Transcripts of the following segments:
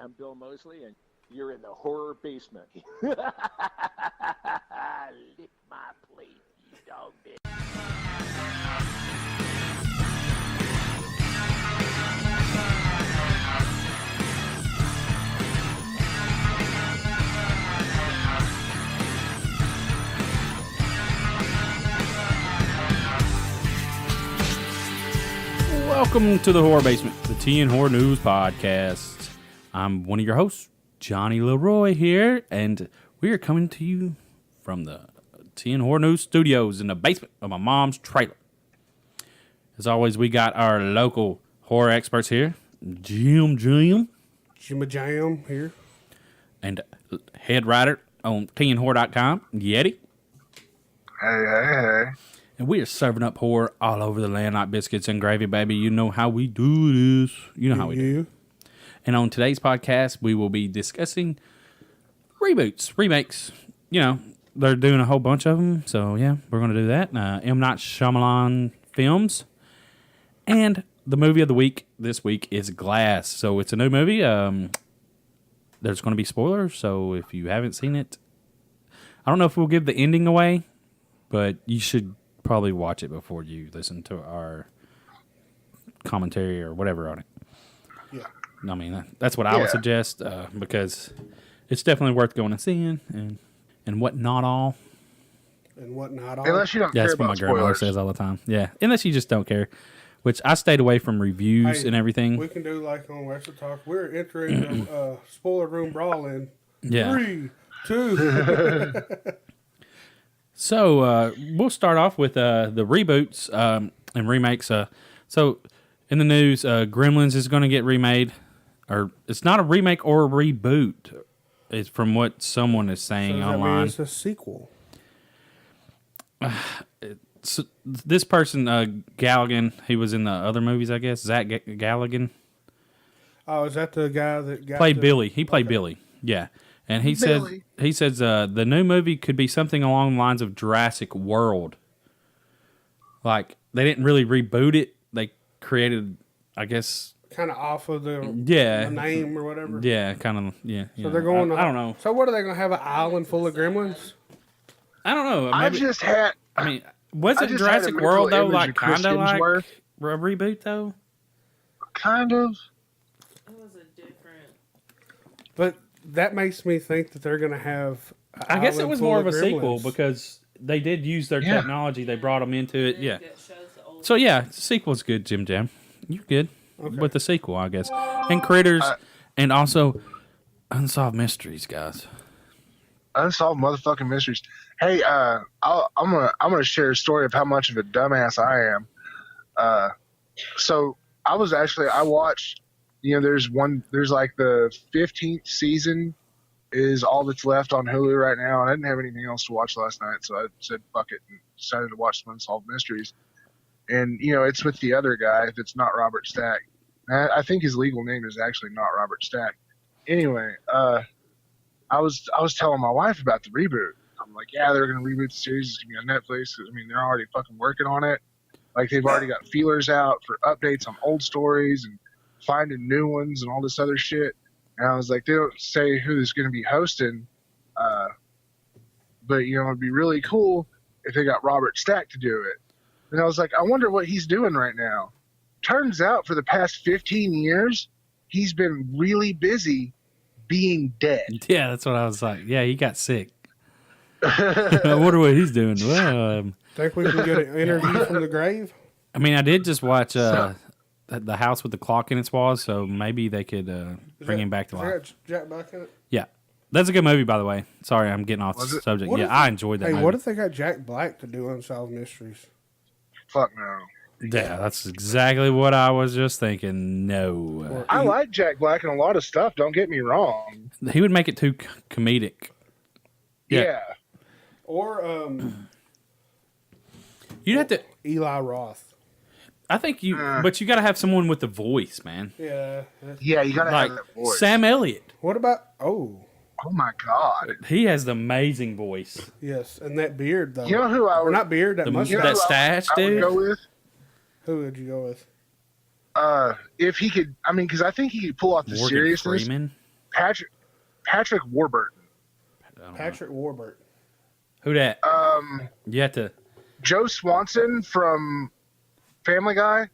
I'm Bill Mosley, and you're in the horror basement. Lick my plate, you dog bitch. Welcome to the Horror Basement, the TN Horror News Podcast. I'm one of your hosts, Jonny Leroy here, and we are coming to you from the TN Horror News Studios in the basement of my mom's trailer. As always, we got our local horror experts here, JimJam here, and head writer on TNHorror.com, Yeti. Hey. And we are serving up horror all over the land like biscuits and gravy, baby. You know how we do this. You know how we do. And on today's podcast, we will be discussing reboots, remakes. You know, they're doing a whole bunch of them. So, yeah, we're going to do that. M. Night Shyamalan films. And the movie of the week this week is Glass. So, it's a new movie. There's going to be spoilers. So, if you haven't seen it, I don't know if we'll give the ending away, but you should probably watch it before you listen to our commentary or whatever on it. Yeah. I mean, that's what I would suggest because it's definitely worth going and seeing and what not all. And what not all. Unless you don't care That's what about my grandmother spoilers. says all the time. Yeah, unless you just don't care, which I stayed away from reviews and everything. We can do like on Western Talk. We're entering the spoiler room brawl in 3, 2. So we'll start off with the reboots and remakes. So in the news, Gremlins is going to get remade, or it's not a remake or a reboot. It's from what someone is saying So online. it's a sequel. So this person, Galligan, he was in the other movies, I guess. Zach Galligan Oh, is that the guy that played Billy? He played Billy. Yeah. And he says the new movie could be something along the lines of Jurassic World. Like, they didn't really reboot it. They created, I guess, kind of off of the name or whatever. Yeah, kind of, yeah. So they're going. I don't know. So what are they going to have, an island full of gremlins? I don't know. I mean, wasn't Jurassic World though like kind of like a reboot though? Kind of. It was a different. But that makes me think that they're going to have. I guess it was more of a sequel because they did use their technology. They brought them into it. Yeah. So yeah, sequel's good, JimJam. You good with the sequel, I guess. And Critters, and also Unsolved Mysteries, guys. Unsolved motherfucking mysteries. Hey, I'm gonna share a story of how much of a dumbass I am. So I watched. You know, there's like the 15th season is all that's left on Hulu right now. And I didn't have anything else to watch last night, so I said fuck it and decided to watch some Unsolved Mysteries. And you know, it's with the other guy that's not Robert Stack. I think his legal name is actually not Robert Stack. Anyway, I was telling my wife about the reboot. I'm like, yeah, they're gonna reboot the series. It's gonna be on Netflix. I mean, they're already fucking working on it. Like, they've already got feelers out for updates on old stories and finding new ones and all this other shit. And I was like, they don't say who's going to be hosting, but you know, it'd be really cool if they got Robert Stack to do it. And I was like, I wonder what he's doing right now. Turns out for the past 15 years, he's been really busy being dead. Yeah, that's what I was like. Yeah, he got sick. I wonder what he's doing. Well, Think we can get an interview from the grave? I mean, I did just watch the house with the clock in its walls, so maybe they could bring him back to life. Jack Black in it? Yeah. That's a good movie, by the way. Sorry, I'm getting off the subject. Yeah, I enjoyed that movie. What if they got Jack Black to do Unsolved Mysteries? Fuck no. Yeah, that's exactly what I was just thinking. No. I like Jack Black in a lot of stuff, don't get me wrong. He would make it too comedic. Yeah. Or You'd have to... Eli Roth. I think but you got to have someone with the voice, man. Yeah. Yeah, you got to Like have that voice. Sam Elliott. What about... Oh, my God. He has the amazing voice. yes. And that beard, though. You know who I Or would... not beard, that mustache. That stash, I would dude. go with? Who would you go with? If he could... I mean, because I think he could pull off the Morgan seriousness. Freeman. Patrick Warburton. Patrick Warburton. Who that? You have to. Joe Swanson from Family Guy.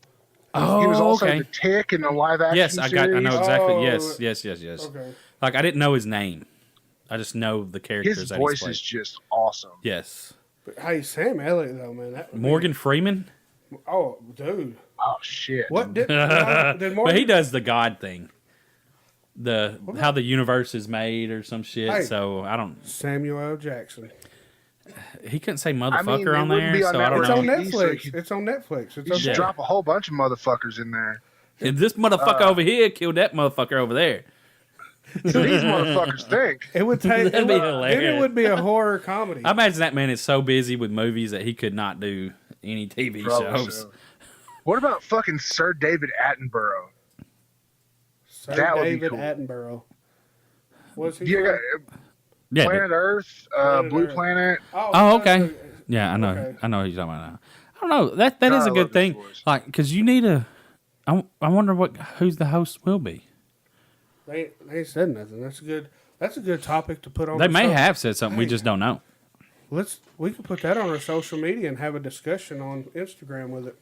Oh, he was also okay. the Tick in the live action Yes, series. I know exactly. Oh, Yes. Okay. Like I didn't know his name. I just know the characters. His that voice he's is just awesome. Yes. But, hey, Sam Elliott though, man. That would Morgan Freeman. Oh, dude. Oh shit! What did Morgan? But he does the God thing. How the universe is made or some shit. Hey. So I don't. Samuel L. Jackson. He couldn't say motherfucker I mean, on it wouldn't there, be on so I don't It's know. on Network. Netflix. It's on Netflix. It's You on just drop a whole bunch of motherfuckers in there. And this motherfucker over here killed that motherfucker over there. So these motherfuckers think. It would take. That'd be Then hilarious. it would be a horror comedy. I imagine that man is so busy with movies that he could not do any TV Probably shows. so. What about fucking Sir David Attenborough? Sir that would be David cool. Attenborough. Was he? Yeah, Yeah. Planet Earth, Planet Blue Earth. Planet. Oh, okay. Yeah, I know. Okay. I know what you're talking about now. I don't know. That God, is I a good love his thing. voice. Like, because you need a. I wonder who's the host will be. They ain't said nothing. That's a good topic to put on. They the may so- have said something. We Hey. just don't know. We could put that on our social media and have a discussion on Instagram with it.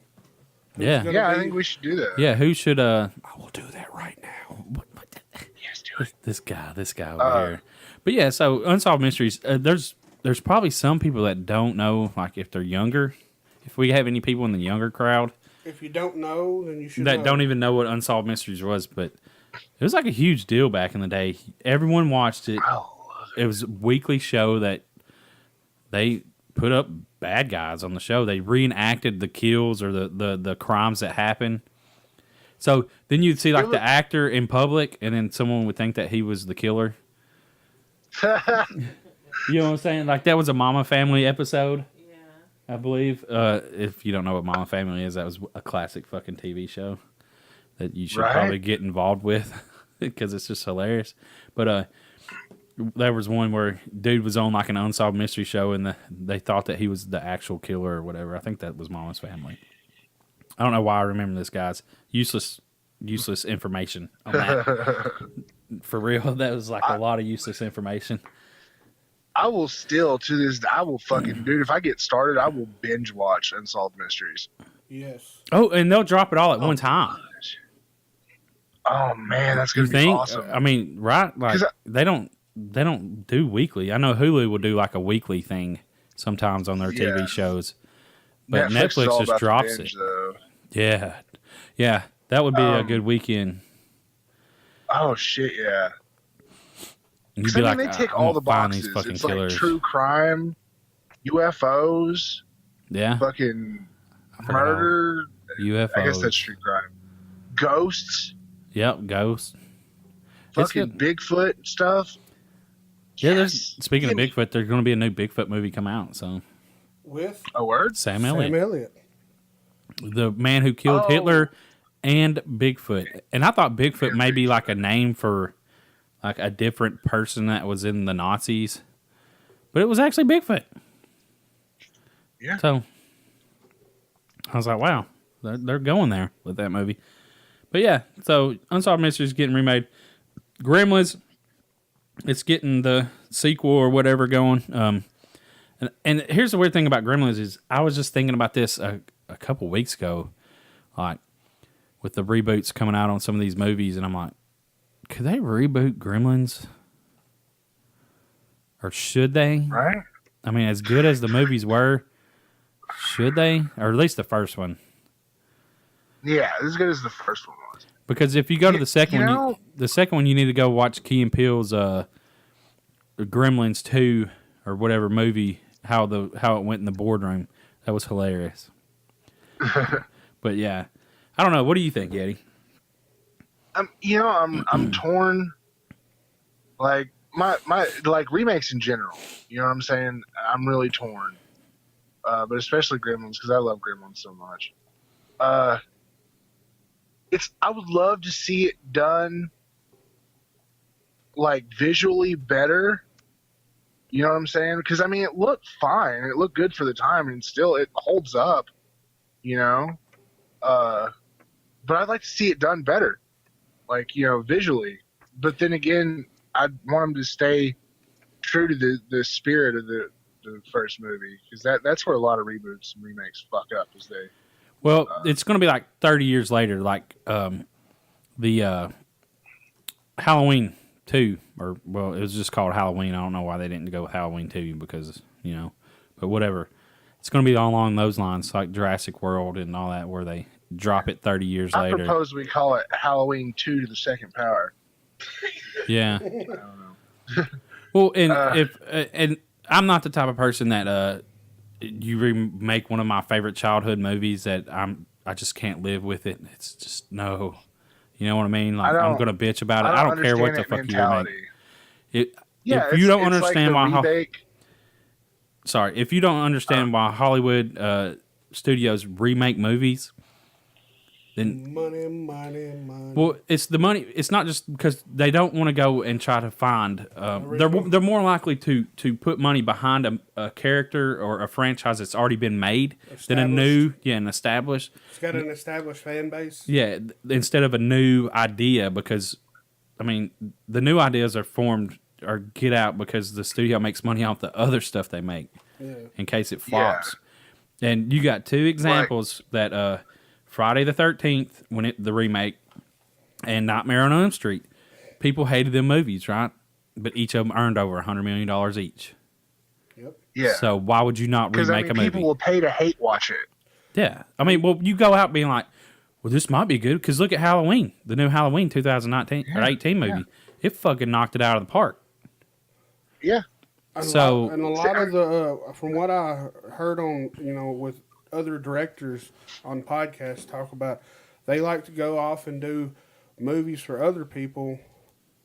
Yeah. gonna Yeah, I be- think we should do that. Yeah. Who should? I will do that right now. Yes, do it. This guy over here. But yeah, so Unsolved Mysteries. There's probably some people that don't know, like if they're younger. If we have any people in the younger crowd If you don't know, then you should. that know. don't even know what Unsolved Mysteries was, but it was like a huge deal back in the day. Everyone watched it. It was a weekly show that they put up bad guys on the show. They reenacted the kills or the crimes that happened. So then you'd see like the actor in public, and then someone would think that he was the killer. You know what I'm saying? Like that was a Mama Family episode, Yeah. I believe. If you don't know what Mama Family is, that was a classic fucking TV show that you should Right. probably get involved with because it's just hilarious. But there was one where dude was on like an unsolved mystery show, and they thought that he was the actual killer or whatever. I think that was Mama's Family. I don't know why I remember this, guys. Useless information on that. For real, that was like a lot of useless information. I will still, to this day, I will fucking, dude, if I get started, I will binge watch Unsolved Mysteries. Yes. Oh, and they'll drop it all at one time. Oh, man, that's You going to be think? awesome. I mean, right? Like 'Cause they don't do weekly. I know Hulu will do like a weekly thing sometimes on their TV Yeah. shows, but is Netflix all just about the drops binge, it. Though. Yeah, that would be a good weekend. Oh, shit, yeah. You'd 'Cause, be I mean, like, they take I'm all gonna the find boxes. these fucking It's killers. like true crime, UFOs, Yeah, fucking forgot all- murder. UFOs. I guess that's true crime. Ghosts, Yep, Ghost. It's fucking good. Bigfoot stuff. Yeah, Yes. speaking of Give me- Bigfoot, there's going to be a new Bigfoot movie come out. So With A word? Sam Elliott, Sam Elliott. the man who killed Oh. Hitler and Bigfoot, and I thought Bigfoot may be like a name for like a different person that was in the Nazis, but it was actually Bigfoot. Yeah. So I was like, wow, they're going there with that movie. But yeah, so Unsolved Mysteries is getting remade. Gremlins, it's getting the sequel or whatever going. And here's the weird thing about Gremlins is I was just thinking about this a couple weeks ago, like with the reboots coming out on some of these movies, and I'm like, could they reboot Gremlins? Or should they? Right? I mean, as good as the movies were, should they? Or at least the first one. Yeah, as good as the first one was. Because if you go to the second you one, know- the second one, you need to go watch Key and Peele's Gremlins 2 or whatever movie, how it went in the boardroom. That was hilarious. But yeah, I don't know. What do you think, Yeti? I'm torn. Like my like remakes in general. You know what I'm saying? I'm really torn. But especially Gremlins because I love Gremlins so much. I would love to see it done like visually better. You know what I'm saying? Because I mean, it looked fine. It looked good for the time, and still it holds up. You know, but I'd like to see it done better, like visually. but then again, I want them to stay true to the spirit of the first movie, because that's where a lot of reboots and remakes fuck up. Is they Well, it's going to be like 30 years later, like the Halloween 2, or well, it was just called Halloween. I don't know why they didn't go with Halloween 2 because but whatever. It's going to be along those lines, like Jurassic World and all that, where they drop it 30 years I later. propose we call it Halloween 2 to the second power. Yeah. I don't know. Well, and I'm not the type of person that you remake one of my favorite childhood movies that I just can't live with it. It's just no. You know what I mean? Like I'm gonna bitch about it. I don't care what the fuck you remake. If you don't understand why sorry, if you don't understand why Hollywood studios remake movies, then money. well, it's the money. It's not just because they don't want to go and try to find. They're more likely to put money behind a character or a franchise that's already been made than a new, and established. It's got an established fan base. Yeah, instead of a new idea, because I mean the new ideas are formed or get out because the studio makes money off the other stuff they make in case it flops. Yeah. And you got two examples that Friday the 13th, the remake, and Nightmare on Elm Street. People hated them movies, right? But each of them earned over $100 million each. Yep. Yeah. So why would you not remake a movie? People will pay to hate watch it. Yeah. I mean, well, you go out being like, well, this might be good because look at Halloween, the new Halloween 2019 or 18 movie. Yeah. It fucking knocked it out of the park. Yeah. And a lot of the from what I heard on with other directors on podcasts talk about, they like to go off and do movies for other people,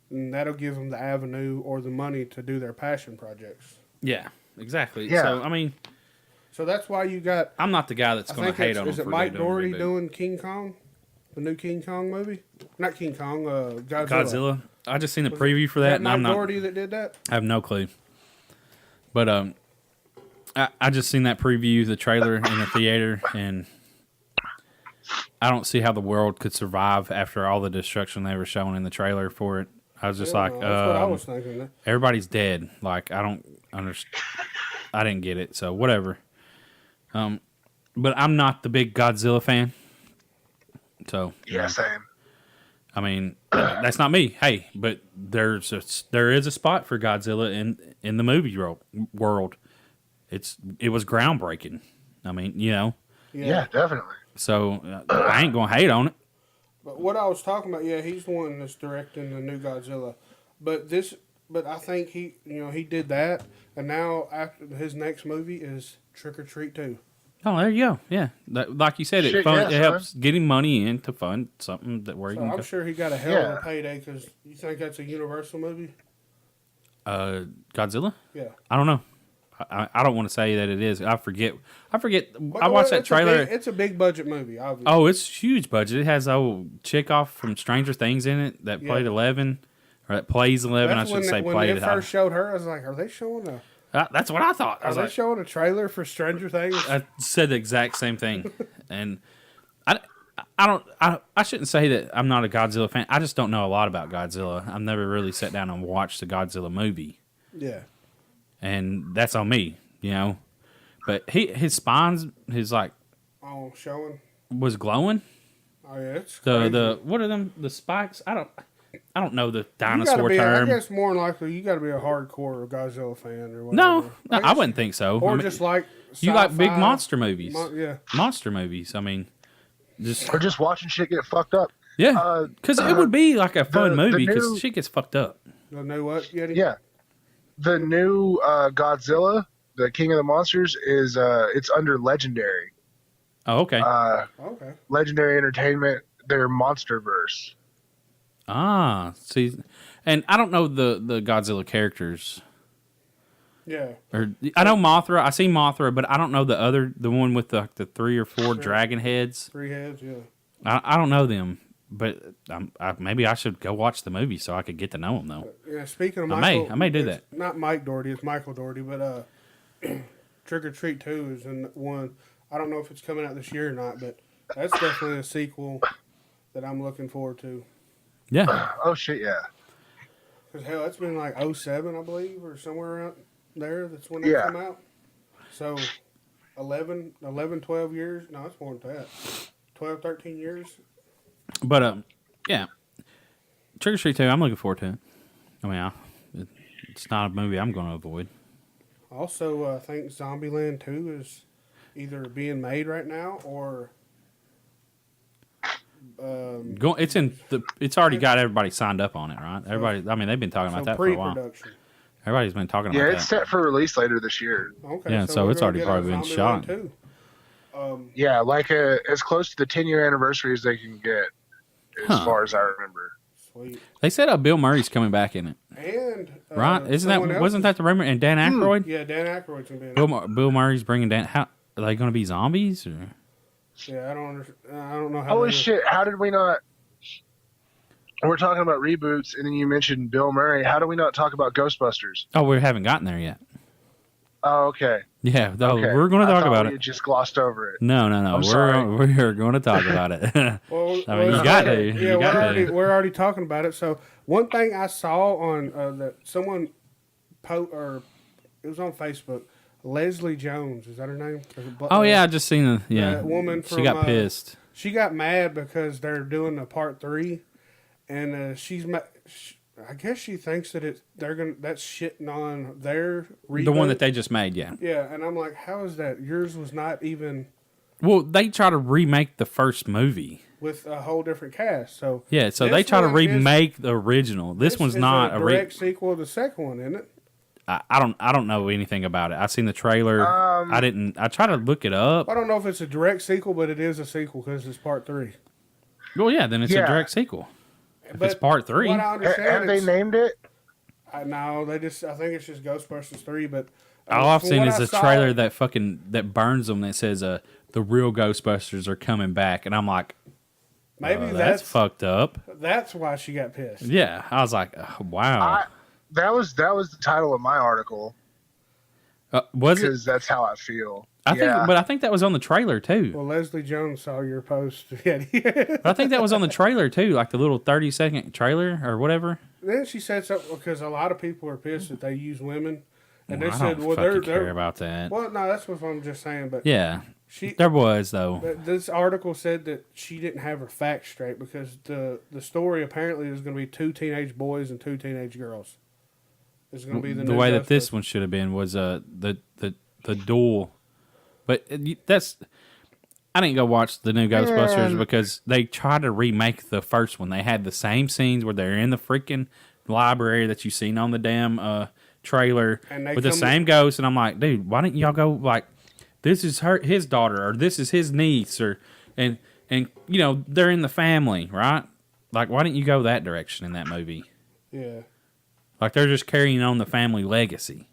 and that'll give them the avenue or the money to do their passion projects. Yeah, exactly. Yeah. So I mean, so that's why you got. I'm not the guy that's going to hate on them. Is it Mike Dougherty doing King Kong, the new King Kong movie? Not King Kong, Godzilla. I just seen the preview for that, and I'm not. Mike Dougherty that did that? I have no clue. But I just seen that preview, the trailer in the theater, and I don't see how the world could survive after all the destruction they were showing in the trailer for it. I was just that's what I was thinking. Everybody's dead. Like I don't understand. I didn't get it, so whatever. But I'm not the big Godzilla fan. So yeah, same. I mean, that's not me. Hey, but there is a spot for Godzilla in the movie world. It was groundbreaking. I mean, Yeah, definitely. So I ain't gonna hate on it. But what I was talking about, he's the one that's directing the new Godzilla. But I think he did that, and now after his next movie is Trick or Treat 2. Oh, there you go. Yeah, like you said, it helps getting money in to fund something I'm sure he got a hell of a payday because you think that's a Universal movie. Godzilla? Yeah. I don't know. I don't want to say that it is. I forget. I watched that trailer. It's a big budget movie, obviously. Oh, it's huge budget. It has old chick off from Stranger Things in it that played 11, or that plays 11. That's I should say when played they first showed her, I was like, are they showing a... that's what I thought. Are they showing a trailer for Stranger Things? I said the exact same thing, and I shouldn't say that I'm not a Godzilla fan. I just don't know a lot about Godzilla. I've never really sat down and watched the Godzilla movie. Yeah, and that's on me, But his spines, showing was glowing. Oh yeah, it's the what are them? The spikes? I don't know the dinosaur term. I guess more than likely you got to be a hardcore Godzilla fan or whatever. No, I wouldn't think so. Or just like you like big monster movies. Yeah, monster movies. I mean, or just watching shit get fucked up. Yeah, because it would be like a fun movie because shit gets fucked up. The new what? Yeti? Yeah, the new Godzilla, the King of the Monsters, is it's under Legendary. Oh, okay. Okay. Legendary Entertainment, their MonsterVerse. Ah, see, and I don't know the Godzilla characters. Yeah. Or I know Mothra. I see Mothra, but I don't know the one with the 3 or 4 dragon heads. 3 heads, yeah. I don't know them, but maybe I should go watch the movie so I could get to know them though. Yeah. Speaking of Michael, I may do that. Not Mike Dougherty, it's Michael Dougherty, but Trick or Treat 2 is in one. I don't know if it's coming out this year or not, but that's definitely a sequel that I'm looking forward to. Yeah. Oh shit, yeah. Because, hell, it's been like '07, I believe, or somewhere around there. That's when they Yeah. come out. So, 11, 12 years. No, it's more than that. 12, 13 years. But, yeah. Trick or Treat 2, I'm looking forward to it. I mean, it's not a movie I'm going to avoid. Also, I think Zombieland 2 is either being made right now or... It's already got everybody signed up on it, right? Everybody, I mean, they've been talking about that for a while. Pre-production. Everybody's been talking about Yeah, that. it's set for release later this year. Okay, Yeah, so we're it's gonna already get probably a been Zombieland shot. too. Yeah, like as close to the 10-year anniversary as they can get, as far as I remember. Sweet. They said Bill Murray's coming back in it, And right? Wasn't that the rumor? And Dan Aykroyd. Yeah, Dan Aykroyd's gonna be in it. Bill Murray's bringing Dan. How are they going to be zombies? Or? Yeah, I don't understand. I don't know how. Holy shit! How did we not? We're talking about reboots, and then you mentioned Bill Murray. How do we not talk about Ghostbusters? Oh, we haven't gotten there yet. Oh, okay. Yeah, Okay. we're going to talk about we it. just glossed over it. No. I'm sorry. We're going to talk about it. Well, I mean, you got to. Yeah, You got to. we're already talking about it. So one thing I saw on that someone or it was on Facebook. Leslie Jones, is that her name? Oh yeah, I just seen that woman. She got pissed. She got mad because they're doing a part 3, and I guess she thinks that that's shitting on their reboot. The one that they just made, yeah. Yeah, and I'm like, how is that? Yours was not even. Well, they try to remake the first movie With a whole different cast, so yeah. So they try to remake the original. This one's not a direct sequel to the second one, isn't it? I don't know anything about it. I seen the trailer. I tried to look it up. I don't know if it's a direct sequel, but it is a sequel because it's part 3. Well, yeah, then it's a direct sequel. If it's part 3, what I understand, Have they named it? No, I think it's just Ghostbusters 3. But all I've seen is a trailer that burns them that says the real Ghostbusters are coming back, and I'm like, maybe that's fucked up. That's why she got pissed. Yeah, I was like, wow. That was the title of my article. Was it? Because that's how I feel. I think that was on the trailer too. Well, Leslie Jones saw your post, Yeti. But I think that was on the trailer too, like the little 30-second trailer or whatever. Then she said something because a lot of people are pissed that they use women, and they I said, don't "Well, fucking they're care about that." Well, no, that's what I'm just saying. But Yeah, there was though. This article said that she didn't have her facts straight because the story apparently is going to be 2 teenage boys and 2 teenage girls. It's going to be the way that this one should have been was the duel, but I didn't go watch the new Ghostbusters because they tried to remake the first one. They had the same scenes where they're in the freaking library that you seen on the damn trailer with the same ghost, and I'm like, dude, why didn't y'all go like, this is his daughter or this is his niece and you know they're in the family, right? Like, why didn't you go that direction in that movie? Yeah. Like, they're just carrying on the family legacy.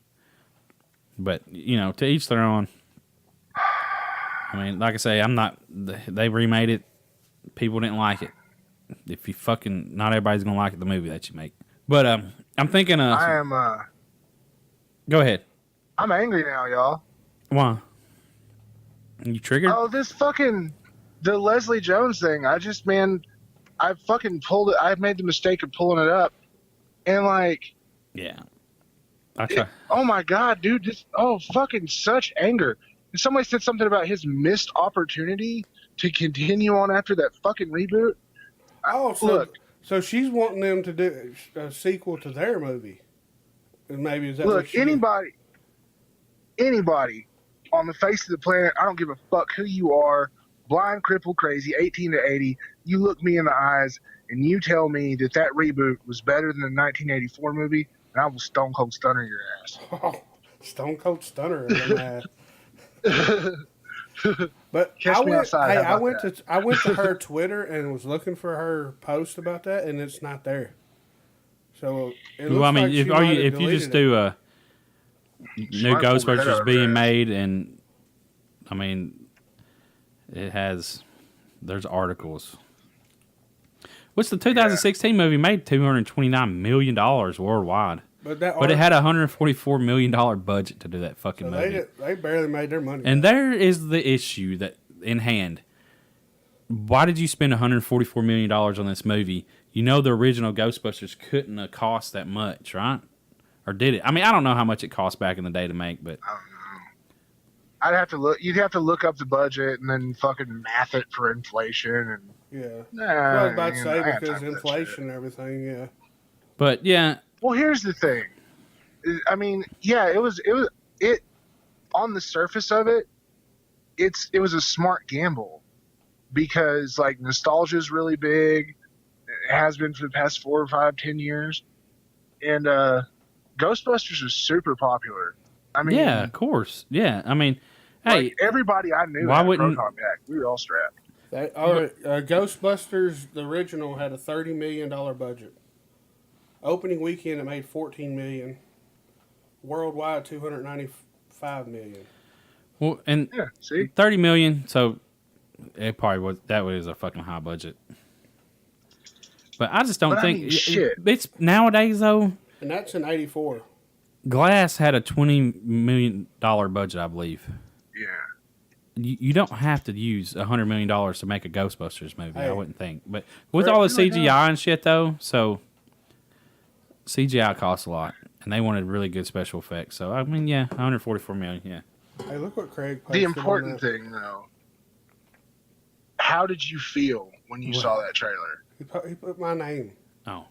But, you know, to each their own. I mean, like I say, they remade it. People didn't like it. If you not everybody's going to like the movie that you make. But I'm thinking I am, go ahead. I'm angry now, y'all. Why? You triggered? Oh, the Leslie Jones thing. I fucking pulled it. I made the mistake of pulling it up. And like, yeah, oh my god, dude! Fucking such anger. And somebody said something about his missed opportunity to continue on after that fucking reboot. So she's wanting them to do a sequel to their movie. And maybe is that look, anybody on the face of the planet, I don't give a fuck who you are, blind, crippled, crazy, 18 to 80. You look me in the eyes. And you tell me that reboot was better than the 1984 movie, and I will stone cold stunner your ass. Oh, stone cold stunner your ass. But I went to her Twitter and was looking for her post about that, and it's not there. So it looks like if you just do a new Ghostbusters being made, and I mean, there's articles. What's the 2016 movie made $229 million worldwide? But it had a $144 million budget to do that fucking movie. They barely made their money. And there is the issue that in hand. why did you spend $144 million on this movie? You know the original Ghostbusters couldn't have cost that much, right? Or did it? I mean, I don't know how much it cost back in the day to make, but I'd have to look. You'd have to look up the budget and then fucking math it for inflation and. Yeah. Nah, I was about to you say know, I ain't because time for that inflation shit. and everything. Yeah. but yeah, Well, here's the thing. I mean, yeah, it was on the surface of it. It was a smart gamble because like nostalgia is really big. It has been for the past 4 or 5, 10 years, and Ghostbusters was super popular. I mean, yeah, of course, yeah. I mean, hey, like everybody I knew why had a wouldn't- proton pack. We were all strapped. Ghostbusters, the original, had a $30 million budget. Opening weekend, it made $14 million. Worldwide, $295 million. well, and Yeah, see, 30 million. So it probably was. That was a fucking high budget. But I just don't But I think mean, shit. it's nowadays though. And that's in 84. Glass had a $20 million budget, I believe. yeah. You don't have to use $100 million to make a Ghostbusters movie. Hey. I wouldn't think. But with Right, all the really CGI and shit though, so CGI costs a lot, and they wanted really good special effects. So I mean, yeah, 144 million. Yeah. Hey, look what Craig posted. The on important that. thing, though, how did you feel when you saw that trailer? He put my name. Oh,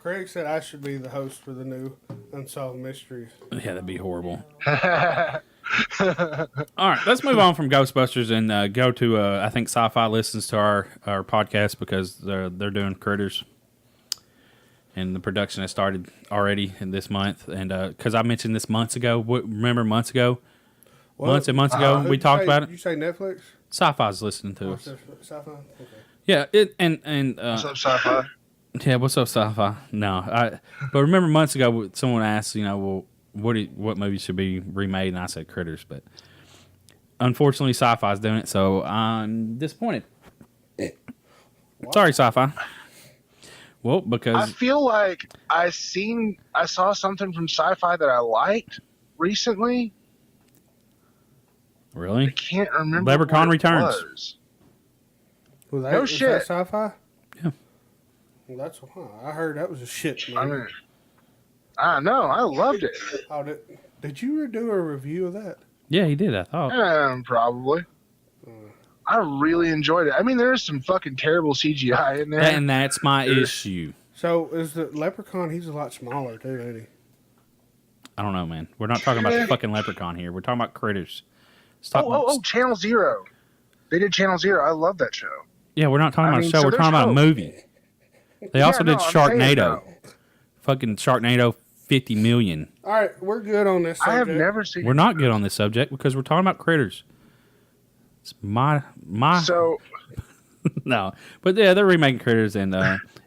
Craig said I should be the host for the new Unsolved Mysteries. yeah, that'd be horrible. All right, let's move on from Ghostbusters and go to I think Sci-Fi listens to our podcast because they're doing Critters, and the production has started already in this month. And because I mentioned this months ago, remember months ago, months and months ago, we talked about Did it. you say Netflix? Sci-Fi's listening to us. Sci-fi? Okay. Yeah, and What's up, sci-fi? yeah, what's up, Sci-Fi? No, but remember months ago, someone asked, well, what movies should be remade, and I said Critters, but unfortunately, Sci-Fi's doing it, so I'm disappointed. Sorry, Sci-Fi. Well, I because feel like I saw something from sci-fi that I liked recently. I really, can't remember. Leprechaun what it Returns. was. Was No shit. that sci-fi? Yeah. Well, that's I heard that was a shit movie. I mean, I know. I loved it. Oh, did you do a review of that? yeah, he did. I thought. Probably. I really enjoyed it. I mean, there's some fucking terrible CGI in there. And that's my issue. So is the Leprechaun? He's a lot smaller too, ain't he? I don't know, man. We're not talking about the fucking Leprechaun here. We're talking about Critters. Stop. Oh, Channel Zero. They did Channel Zero. I love that show. Yeah, we're not talking I about mean, a show. so We're talking there's about a hope. movie. They also Yeah, did no, I'm saying Sharknado. though. Fucking Sharknado 50 million. All right, we're good on this. I have subject. never seen. We're not good on this subject because we're talking about Critters. It's my So no, but yeah, they're remaking Critters, and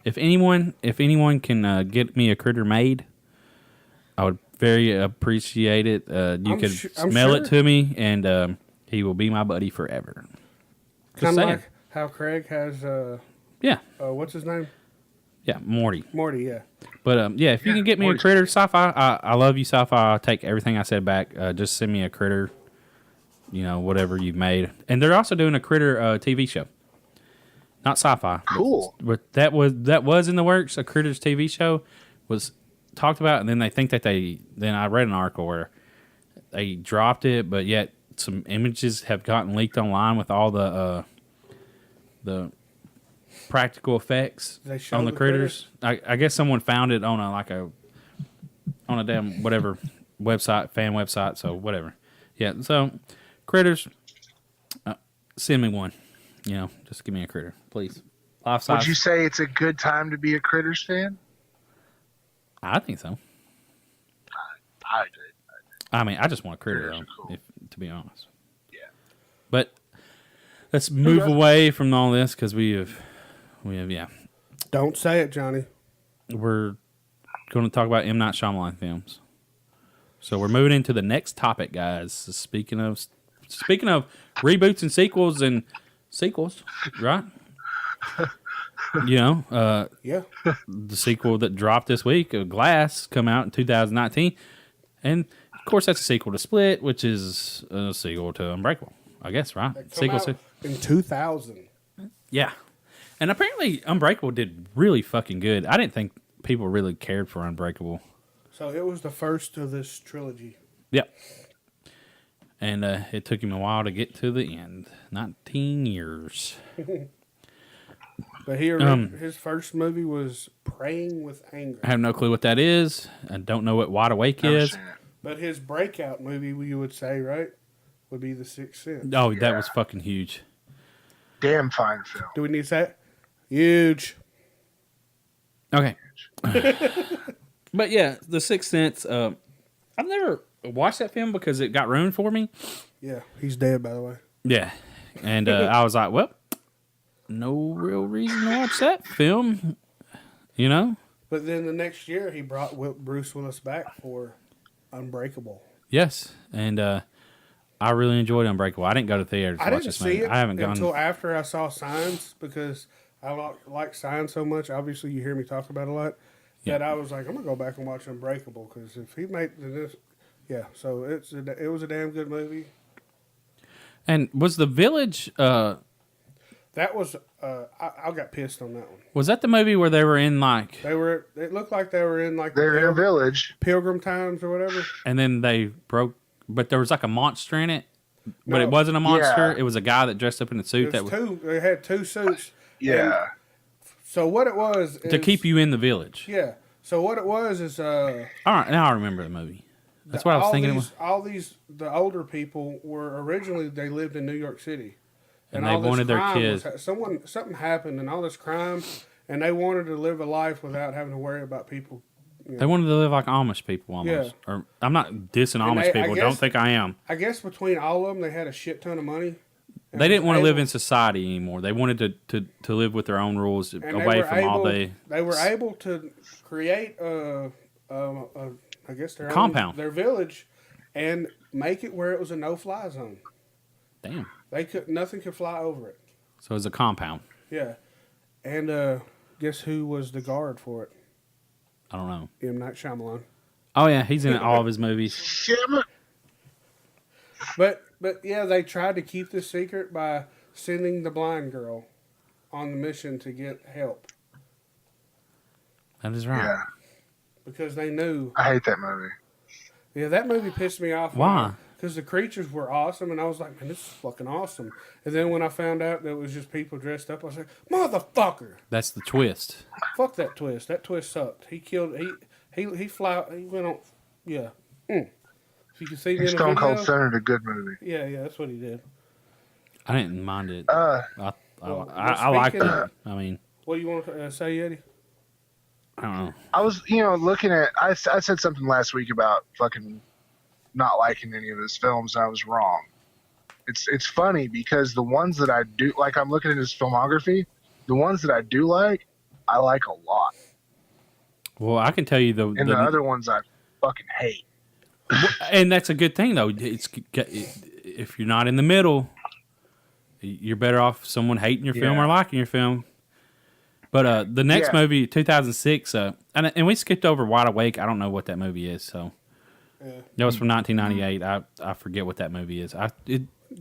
if anyone can get me a critter made, I would very appreciate it. You I'm could I'm mail sure. it to me, and he will be my buddy forever. Just Kind of saying. like how Craig has. Yeah, What's his name? yeah, Morty. Morty. Yeah. But yeah, if you Yeah, can get me Morty's a critter, Sci-Fi, I love you, Sci-Fi. I'll take everything I said back. Just send me a critter, whatever you've made. And they're also doing a critter TV show. Not Sci-Fi. Cool. But that was in the works. A Critters TV show was talked about, and then they think that then I read an article where they dropped it, but yet some images have gotten leaked online with all the practical effects They show on the the critters. I guess someone found it on a damn whatever website, fan website, so whatever. Yeah, so critters, send me one. Just give me a critter, please. Life size. would you say it's a good time to be a Critters fan? I think so. I did. I mean, I just want a critter, Critters though, are cool. to be honest. Yeah. But let's move doesn't? away from all this because we have, yeah. Don't say it, Johnny. We're going to talk about M. Night Shyamalan films. So we're moving into the next topic, guys. Speaking of reboots and sequels, right? Yeah. The sequel that dropped this week, Glass, come out in 2019. And, of course, that's a sequel to Split, which is a sequel to Unbreakable. I guess, right? That come Sequel out to. in 2000. Yeah. And apparently Unbreakable did really fucking good. I didn't think people really cared for Unbreakable. So it was the first of this trilogy. Yep. And it took him a while to get to the end. 19 years. But his first movie was Praying with Anger. I have no clue what that is. I don't know what Wide Awake Never is. Oh, seen it. But his breakout movie, you would say, right, would be The Sixth Sense. Oh, that was fucking huge. Damn fine film. Do we need to say it? Huge. Okay. But yeah, The Sixth Sense. I've never watched that film because it got ruined for me. Yeah, he's dead, by the way. Yeah. And I was like, well, no real reason to watch that film. You know? But then the next year, he brought Bruce Willis back for Unbreakable. Yes. And I really enjoyed Unbreakable. I didn't go to theater to I watch didn't this see movie. it I haven't gone. until after I saw Signs because I like Signs so much. Obviously, you hear me talk about it a lot. Yeah. That I was like, I'm gonna go back and watch Unbreakable because if he made this, yeah. So it was a damn good movie. And was The Village? That was I got pissed on that one. Was that the movie where they were in like, It looked like they were in like They're in a village. Pilgrim Times or whatever. and then they broke, but there was like a monster in it, but No. it wasn't a monster. Yeah. It was a guy that dressed up in a suit that was They had two suits. Yeah. So what it was is, to keep you in the village. Yeah. So what it was is All right, now I remember the movie. That's what I was thinking. The older people were originally they lived in New York City, And they all this wanted their crime kids. something happened, and all this crime, and they wanted to live a life without having to worry about people. They wanted to live like Amish people almost. Yeah. Or I'm not dissing And Amish I people. guess- Don't think I am. I guess between all of them, they had a shit ton of money. and They didn't was want to live able- in society anymore. They wanted to live with their own rules, and they away were from all able- the. They were able to create I guess their Compound. their village, and make it where it was a no-fly zone. Damn. Nothing could fly over it. So it's a compound. Yeah, and guess who was the guard for it? I don't know. M. Night Shyamalan. Oh yeah, he's in all of his movies. Shit. But yeah, they tried to keep this secret by sending the blind girl on the mission to get help That is right. Yeah. because they knew. I hate that movie. Yeah, that movie pissed me off. Why? Because the creatures were awesome, and I was like, man, this is fucking awesome. And then when I found out that it was just people dressed up, I was like, motherfucker, That's the twist. fuck that twist. That twist sucked. He killed. He went on. Yeah. If you can see me in the Stone Cold video. Stunner, a good movie. Yeah, that's what he did. I didn't mind it. Uh, I liked speaking it. of- I mean, What do you want to say, Yeti? I don't know. I was, looking at. I said something last week about fucking not liking any of his films, and I was wrong. It's funny because the ones that I do like, I'm looking at his filmography. The ones that I do like, I like a lot, Well, I can tell you and the other ones I fucking hate. and that's a good thing though. If you're not in the middle, you're better off someone hating your film Yeah. or liking your film. But the next Yeah. movie, 2006, and we skipped over Wide Awake. I don't know what that movie is. So Yeah. that was from 1998. I forget what that movie is.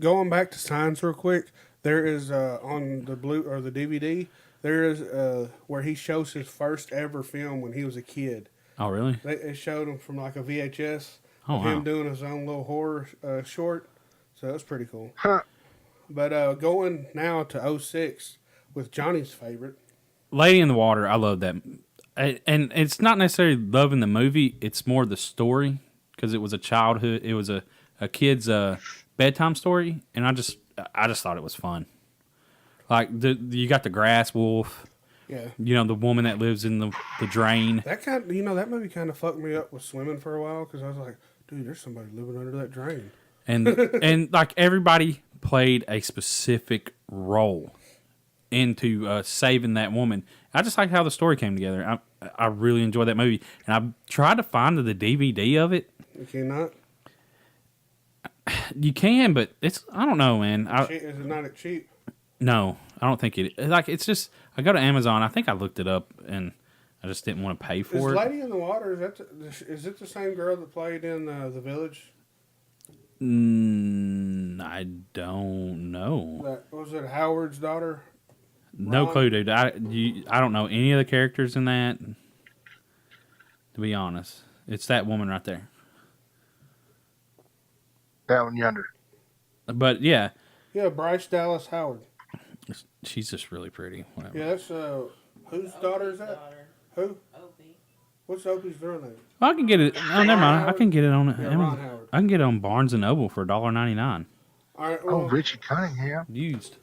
Going back to Signs real quick, there is on the blue or the DVD, there is where he shows his first ever film when he was a kid. Oh really? They showed him from like a VHS Oh of wow. him doing his own little horror short. So that's pretty cool. Huh. But going now to 06 with Johnny's favorite. Lady in the Water. I love that, and it's not necessarily loving the movie. It's more the story because it was a childhood. It was a kid's bedtime story, and I just thought it was fun. Like you got the grass wolf. Yeah. The woman that lives in the drain. That movie kind of fucked me up with swimming for a while because I was like, dude, there's somebody living under that drain. And like everybody played a specific role into saving that woman. I just like how the story came together. I really enjoyed that movie, and I tried to find the DVD of it. You cannot. You can, but I don't know, man. Is it not cheap? No, I don't think it. Like it's just I go to Amazon. I think I looked it up, and I just didn't want to pay Is for it. Lady in the Water, is it the same girl that played in The Village? No, I don't know. That was it. Howard's daughter. No Ron? clue, dude. I don't know any of the characters in that. To be honest, it's that woman right there. That one yonder. But yeah, Yeah, Bryce Dallas Howard. she's just really pretty. Whatever. Yeah, that's whose daughter is that? Daughter. Who? Opie. What's Opie's real name? Well, I can get it. Oh, never mind. I can get it on Yeah, Amazon. Ron Howard. I can get it on Barnes and Noble for $1.99 All right. Oh, Well, Richie Cunningham. used.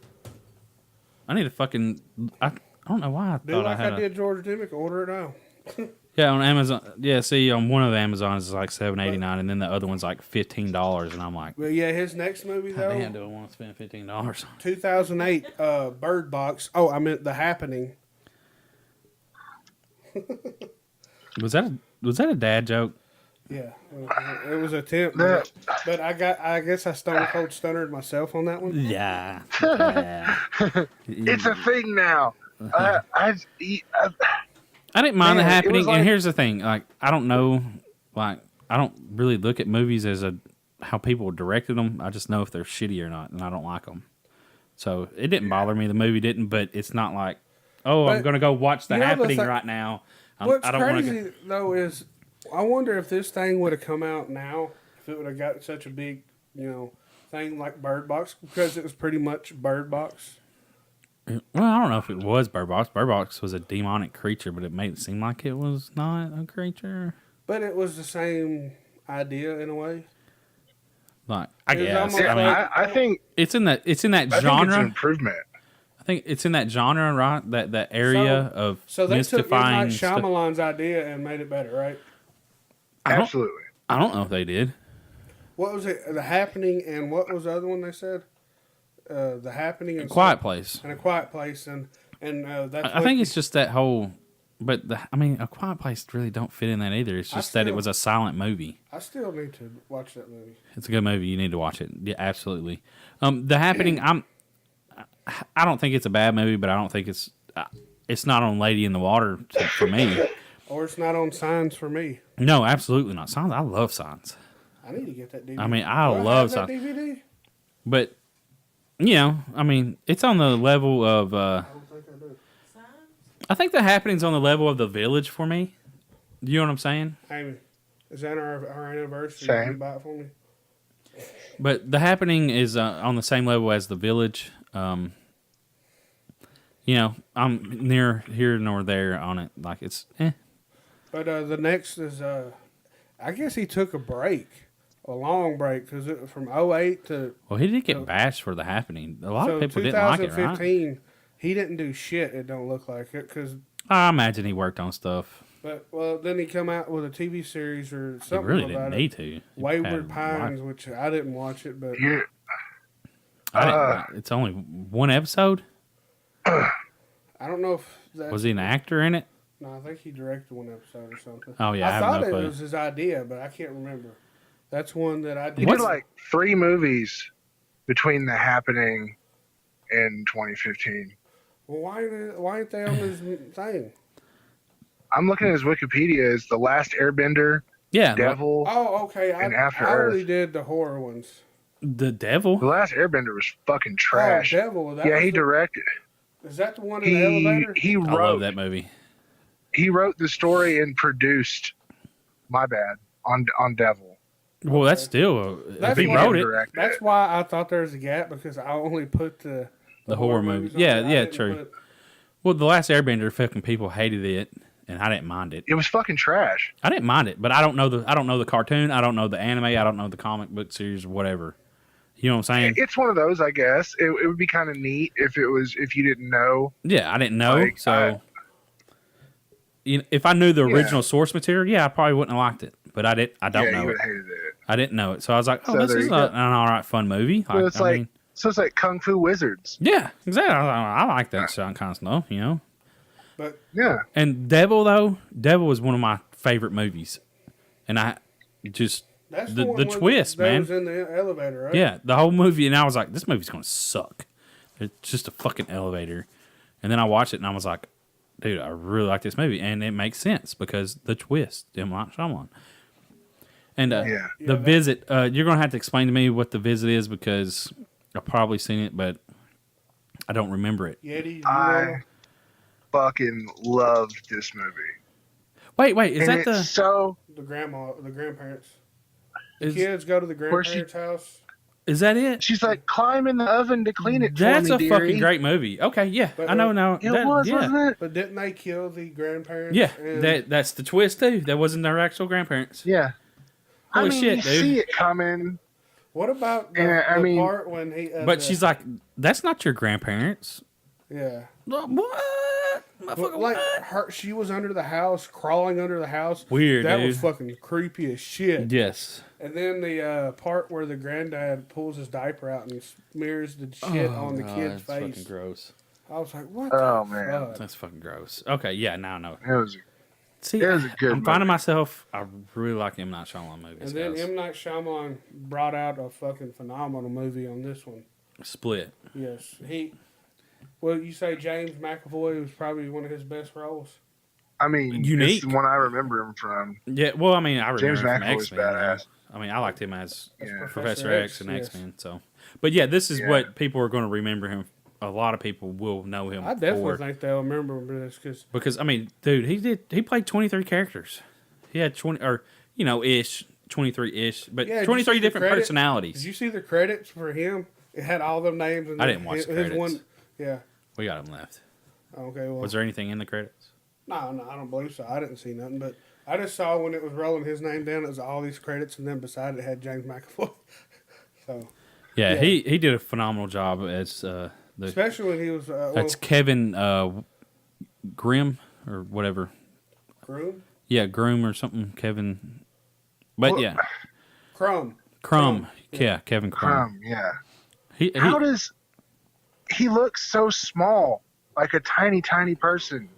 I need a fucking. I don't know why I do thought like I had I did George Dimmick. Order it now. Yeah, on Amazon. Yeah, see, on one of the Amazons is like $7.89, and then the other one's like $15, and I'm like, But yeah, his next movie though, damn, do I want to spend $15? 2008, Bird Box. Oh, I meant The Happening. Was that a dad joke? Yeah, it was a attempt, That- but I guess I stone cold stunnered myself on that one. Yeah. Yeah. It's a thing now. I didn't mind Man, the it happening, was like- and here's the thing: like, I don't know, like, I don't really look at movies as how people directed them. I just know if they're shitty or not, and I don't like them. So it didn't bother me. The movie didn't, but it's not like, oh, I'm But, gonna go watch the you know, the happening thing- right now. What's I don't want crazy to. though is, I wonder if this thing would have come out now, if it would have got such a big, thing like Bird Box, because it was pretty much Bird Box. Well, I don't know if it was Bird Box. Bird Box was a demonic creature, but it made it seem like it was not a creature. But it was the same idea in a way. Like, I It was guess. almost I mean, like- I think it's in that I think it's an genre. improvement. I think it's in that genre, right? That area of So they took M. Night mystifying stuff. Shyamalan's idea and made it better, right? Absolutely. I don't know if they did. What was it? The Happening, and what was the other one they said? The Happening and Quiet Place. and A Quiet Place, and that's. I think it's just that whole. But A Quiet Place really don't fit in that either. It's I just that it still- was a silent movie. I still need to watch that movie. It's a good movie. You need to watch it. Yeah, absolutely. The Happening. I don't think it's a bad movie, but I don't think it's not on Lady in the Water for me. Or it's not on Signs for me. No, absolutely not. Signs. I love Signs. I need to get that DVD. I mean, I Do love have that Signs. DVD. But it's on the level of. I don't think I do. Signs? I think The Happening's on the level of The Village for me. You know what I'm saying? Amy, is that our anniversary? Same. Can you buy it for me? But The Happening is on the same level as The Village. I'm near here nor there on it. Like, it's But the next is, I guess he took a break, a long break, because from 08 to Well, he did get bashed for The Happening. A lot so of people didn't like it, right? 2015. He didn't do shit. It don't look like it, because. I imagine he worked on stuff. But then he come out with a TV series or He something really about didn't it. need to. He Wayward had Pines, which I didn't watch it, but Yeah. It's only one episode. I don't know if that Was he an actor in it? No, I think he directed one episode or something. Oh, yeah, I I have thought no it clue. was his idea, but I can't remember. That's one that I He did. did like 3 movies between The Happening and 2015. Well, why ain't they on this thing? I'm looking at his Wikipedia as The Last Airbender, Yeah, Devil. Oh, okay. And After I only Earth. did the horror ones. the Devil. The Last Airbender was fucking trash. Oh, Devil. Yeah, he directed. Is that the one in the elevator? He I love wrote that movie. he wrote the story and produced. My bad on Devil. Well, that's still That's if he what wrote I it. Directed That's it. why I thought there was a gap, because I only put the horror movies. on Yeah, there. I yeah, didn't true. put- Well, The Last Airbender, fucking people hated it, and I didn't mind it. It was fucking trash. I didn't mind it, but I don't know the cartoon. I don't know the anime. I don't know the comic book series or whatever. You know what I'm saying? It's one of those, I guess. It would be kind of neat if you didn't know. Yeah, I didn't know. Like, So, if I knew the original source material, yeah, I probably wouldn't have liked it. But I don't Yeah, you know would it. have hated it. I didn't know it, so I was like, "Oh, So this there is you go. an all right, fun movie." So it's like Kung Fu Wizards. yeah, exactly. I like that kind of stuff, you know. But Yeah. And Devil was one of my favorite movies, and I just that's the one where twist, that man. was in the elevator, right? Yeah, the whole movie, and I was like, this movie's gonna suck. It's just a fucking elevator. And then I watched it, and I was like, dude, I really like this movie, and it makes sense because the twist, M. Night Shyamalan. And The Visit, you're going to have to explain to me what The Visit is because I've probably seen it, but I don't remember it. Yeti, I fucking loved this movie. Wait, is And that the... So, the grandparents. The kids go to the grandparents' house. Is that it? she's like, climb in the oven to clean it That's for me, a fucking great movie. Okay, yeah. But, I know now. It was, wasn't it? But didn't they kill the grandparents? Yeah, And that's the twist, too. That wasn't their actual grandparents. Yeah. Holy I mean, shit, you dude. see it coming. what about the, Yeah, I mean- part when he... But she's like, that's not your grandparents. Yeah. What? But Motherfucker, like what? she was under the house, crawling under the house. Weird, That dude. was fucking creepy as shit. Yes. And then the part where the granddad pulls his diaper out and smears the shit on the kid's that's face. fucking gross. I was like, what? Oh, the man. fuck? That's fucking gross. Okay, yeah, now I know. It was See, It was a good I'm finding movie. myself, I really like M. Night Shyamalan movies. And then guys. M. Night Shyamalan brought out a fucking phenomenal movie on this one. Split. Yes. Well, you say James McAvoy was probably one of his best roles? I mean, Unique. it's the one I remember him from. Yeah, well, I mean, I remember James him from McAvoy's X-Men. badass. I mean, I liked him as Yeah. Professor X and yes. X-Men. So, but yeah, this is Yeah. what people are going to remember him. A lot of people will know him. I definitely for. think they'll remember this Because I mean, dude, he played 23 characters. He had 20 or ish 23-ish, but Yeah, did you 23 see the different credit? personalities. Did you see the credits for him? It had all them names. And I didn't watch the credits. Yeah. We got him left. Okay. Well, Was there anything in the credits? no, I don't believe so. I didn't see nothing, but I just saw when it was rolling his name down, it was all these credits, and then beside it had James McAvoy. So, Yeah, Yeah. he did a phenomenal job as the. especially when he was That's Kevin Grimm or whatever. Groom, Yeah, Groom or something. Kevin. But Well, yeah, Crumb. Crumb. Yeah, Kevin Crumb. Yeah. He How does he look so small, like a tiny, tiny person,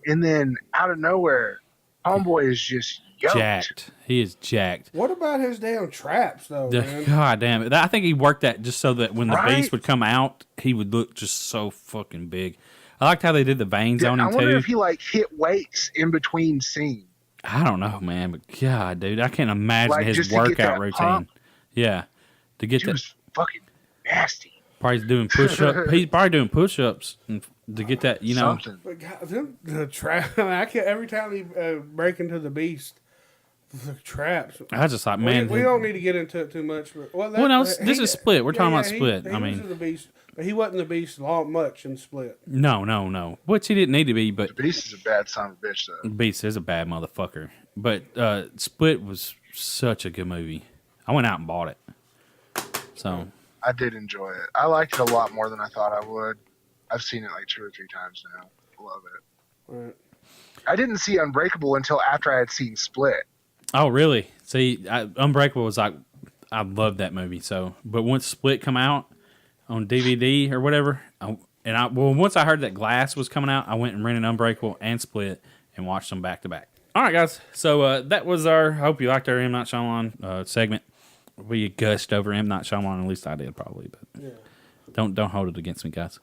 and then out of nowhere, homeboy is just yoked. jacked. He is jacked. What about his damn traps though, man? God damn it! I think he worked that just so that when the Right? beast would come out, he would look just so fucking big. I liked how they did the veins Yeah, on I him wonder too. if he like hit weights in between scenes. I don't know, man, but God, dude, I can't imagine Like, his just to get workout that routine. pump. Yeah, to get He that. was fucking nasty. Probably doing push up. He's probably doing push ups to get that. Something. But God, the trap. I can't, every time he break into the beast, the traps. I was just like, man. we don't need to get into it too much. But, Well, no, this is Split. We're talking about Split. He I was mean, the beast, but he wasn't the beast much in Split. no. Which he didn't need to be, but The Beast is a bad son of a bitch, though. Beast is a bad motherfucker. But Split was such a good movie. I went out and bought it. So I did enjoy it. I liked it a lot more than I thought I would. I've seen it like 2 or 3 times now. Love it. Right. I didn't see Unbreakable until after I had seen Split. Oh, really? See, Unbreakable was like, I loved that movie. So, but once Split come out on DVD or whatever, once I heard that Glass was coming out, I went and rented Unbreakable and Split and watched them back to back. All right, guys. So that was I hope you liked our M. Night Shyamalan segment. We gushed over M. Night Shyamalan, at least I did probably, but Yeah. don't hold it against me, guys.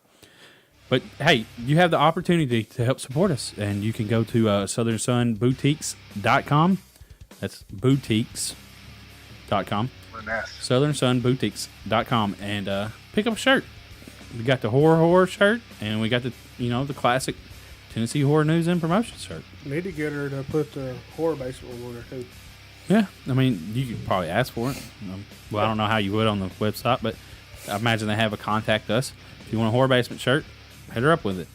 But hey, you have the opportunity to help support us, and you can go to southernsunboutiques.com. That's boutiques.com. southernsunboutiques.com and pick up a shirt. We got the horror shirt, and we got the classic Tennessee Horror News and Promotion shirt. Need to get her to put the horror basement on there too. Yeah, I mean, you could probably ask for it. Well, I don't know how you would on the website, but I imagine they have a contact us. If you want a Horror Basement shirt, hit her up with it,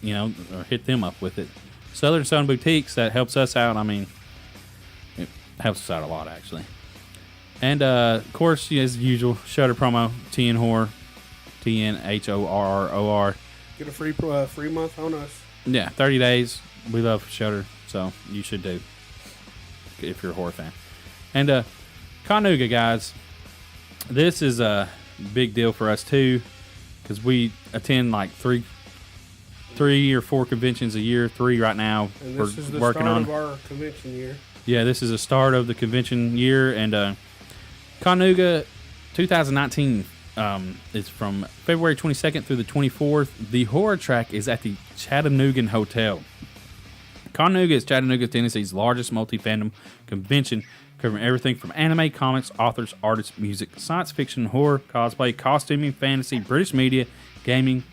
or hit them up with it. Southern Sun Boutiques, that helps us out. I mean, it helps us out a lot, actually. And, of course, as usual, Shudder promo, TN Horror, TNHORROR. Get a free month on us. Yeah, 30 days. We love Shudder, so you should do if you're a horror fan. And Chattanooga, guys, this is a big deal for us too, because we attend like three or four conventions a year. 3 right now. And We're this is the working start on. of our convention year. Yeah, this is the start of the convention year, and Chattanooga 2019 is from February 22nd through the 24th. The horror track is at the Chattanooga Hotel. Chattanooga is Chattanooga, Tennessee's largest multi-fandom convention, covering everything from anime, comics, authors, artists, music, science fiction, horror, cosplay, costuming, fantasy, British media, gaming,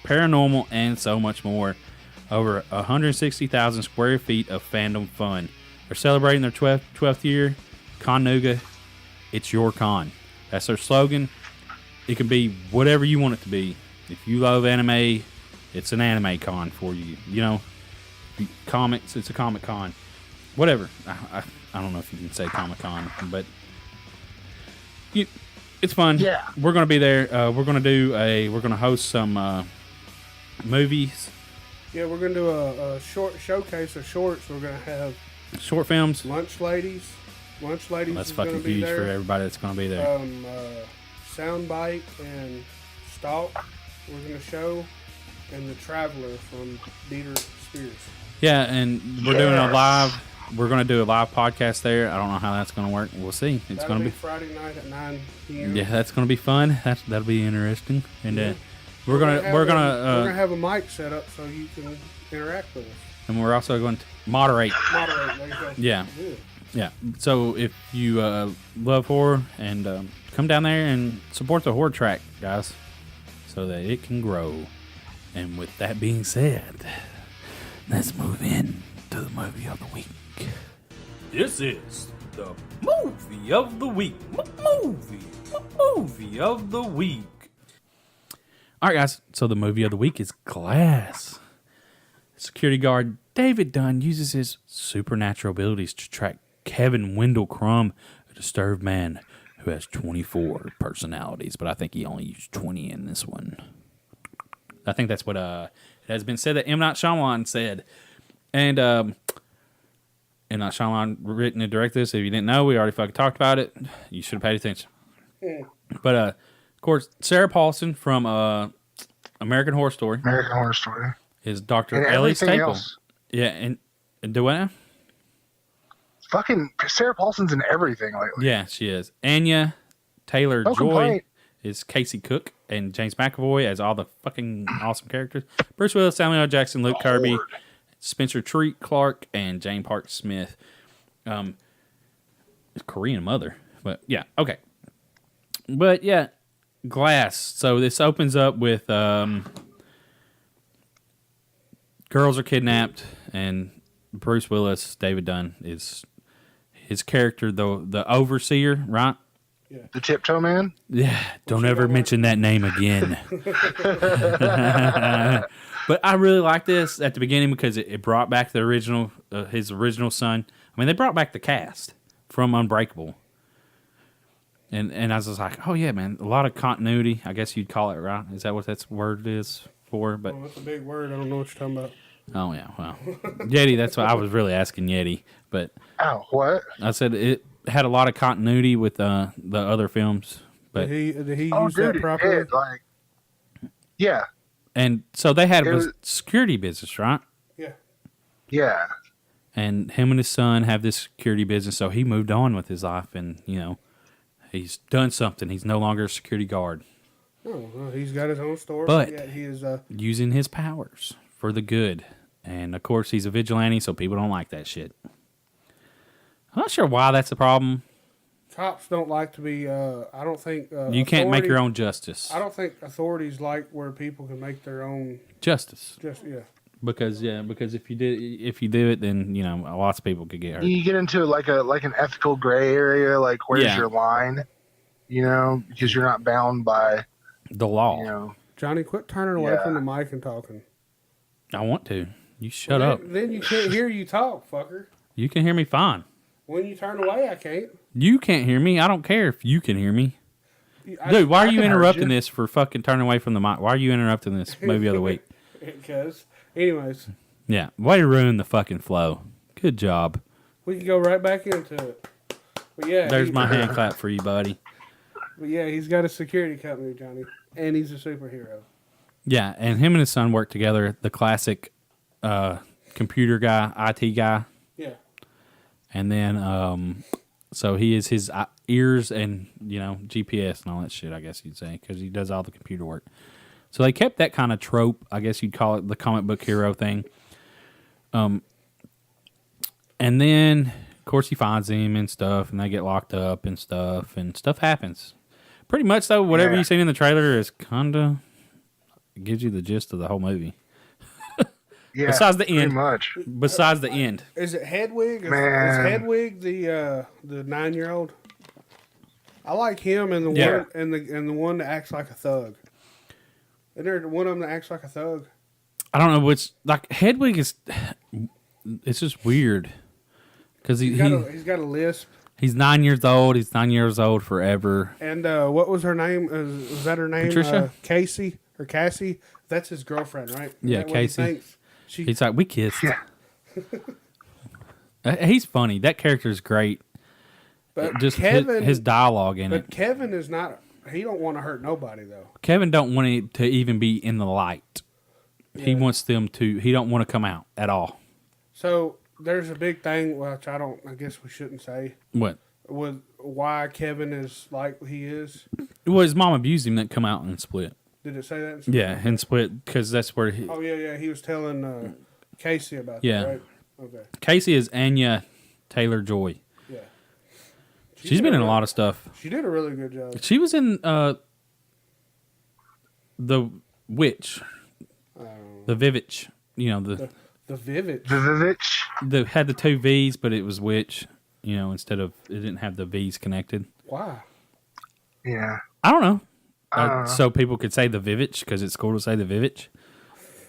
paranormal, and so much more. Over 160,000 square feet of fandom fun. They're celebrating their 12th year. Con Nuga, it's your con. That's their slogan. It can be whatever you want it to be. If you love anime, it's an anime con for you. You know, comics, it's a comic con. Whatever. I don't know if you can say Comic Con, but it's fun. Yeah. We're going to be there. We're going to host some movies. Yeah, we're going to do a short showcase of shorts. We're going to have short films. Lunch Ladies. Lunch Ladies That's is going to fucking be huge there. for everybody that's going to be there. Soundbite and Stalk we're going to show, and The Traveler from Dieter Spears. Yeah, and we're doing a live. We're going to do a live podcast there. I don't know how that's going to work. We'll see. It's going to be Friday night at 9 p.m. Yeah, that's going to be fun. That'll be interesting. And we're gonna have a mic set up so you can interact with us. And we're also going to moderate. There you go. Yeah. Yeah. So if you love horror, and come down there and support the horror track, guys, so that it can grow. And with that being said, let's move in to the movie of the week. This is the movie of the week. Movie of the week. All right, guys. So the movie of the week is Glass. Security guard David Dunn uses his supernatural abilities to track Kevin Wendell Crumb, a disturbed man who has 24 personalities, but I think he only used 20 in this one. I think that's what it has been said that M. Night Shyamalan said. And M. Night Shyamalan written and directed this. If you didn't know, we already fucking talked about it. You should have paid attention. But, of course, Sarah Paulson from American Horror Story. Is Dr. Ellie Staple. Else. Yeah, and do what now? Fucking Sarah Paulson's in everything lately. Yeah, she is. Anya Taylor-Joy is Casey Cook, and James McAvoy as all the fucking awesome characters. Bruce Willis, Samuel L. Jackson, Luke Kirby, Spencer Treat Clark, and Jane Park Smith. Korean mother. But, yeah, okay. But, yeah, Glass. So this opens up with girls are kidnapped, and Bruce Willis, David Dunn, is his character, the overseer, right? Yeah. The Tiptoe Man? Yeah, don't ever mention that name again. But I really like this at the beginning because it brought back the original, his original son. I mean, they brought back the cast from Unbreakable. And I was just like, oh, yeah, man, a lot of continuity, I guess you'd call it, right? Is that what that word is for? But that's a big word. I don't know what you're talking about. Oh, yeah, well, Yeti, that's what I was really asking Yeti. But what? I said it had a lot of continuity with the other films. But Did he use that properly? Yeah. And so they had a security business, right? Yeah. Yeah. And him and his son have this security business, so he moved on with his life, and, he's done something. He's no longer a security guard. Oh, well, he's got his own store. But he is using his powers for the good. And, of course, he's a vigilante, so people don't like that shit. I'm not sure why that's a problem. Cops don't like to be, I don't think... you can't make your own justice. I don't think authorities like where people can make their own... Justice. Yeah. Because if you do it, then, lots of people could get hurt. You get into like an ethical gray area, like where's your line? Because you're not bound by... the law. Jonny, quit turning away from the mic and talking. I want to. You shut up. Then you can't hear you talk, fucker. You can hear me fine. When you turn away, I can't. You can't hear me. I don't care if you can hear me. Dude, why are you interrupting this for fucking turning away from the mic? Why are you interrupting this movie of the week? Because, anyways. Yeah, way to ruin the fucking flow. Good job. We can go right back into it. But yeah, there's my hand clap for you, buddy. But yeah, he's got a security company, Jonny, and he's a superhero. Yeah, and him and his son work together. The classic computer guy, IT guy. Yeah. And then, so he is his ears and, GPS and all that shit, I guess you'd say, because he does all the computer work. So they kept that kind of trope, I guess you'd call it the comic book hero thing. And then, of course, he finds him and stuff, and they get locked up and stuff happens. Pretty much, though, whatever you seen in the trailer is kind of gives you the gist of the whole movie. Yeah, besides the end. much. Besides the end. Is it Hedwig? Is Hedwig the 9-year-old? I like him and the one and the one that acts like a thug. Isn't there one of them that acts like a thug? I don't know which. Like Hedwig is, it's just weird because he's got a lisp. He's 9 years old. He's 9 years old forever. And what was her name? Was that her name? Patricia? Casey or Cassie? That's his girlfriend, right? Yeah, Casey. He's like, we kissed. Yeah. He's funny. That character is great. But just Kevin, his dialogue in it. But Kevin is not. He don't want to hurt nobody though. Kevin don't want it to even be in the light. Yeah. He wants them to. He don't want to come out at all. So there's a big thing, which I guess we shouldn't say. What? With why Kevin is like he is. Well, his mom abused him. That come out and split. Did it say that? Yeah, and split because that's where he. Oh yeah. He was telling Casey about that. Yeah. Right? Okay. Casey is Anya Taylor-Joy. Yeah. She's been in a lot of stuff. She did a really good job. She was in The Witch. The Vivitch. You know, the Vivitch. The Vivitch. Had the two V's, but it was Witch. You know, instead of it didn't have the V's connected. Why? Yeah. I don't know. So people could say the Vivitch because it's cool to say the Vivitch.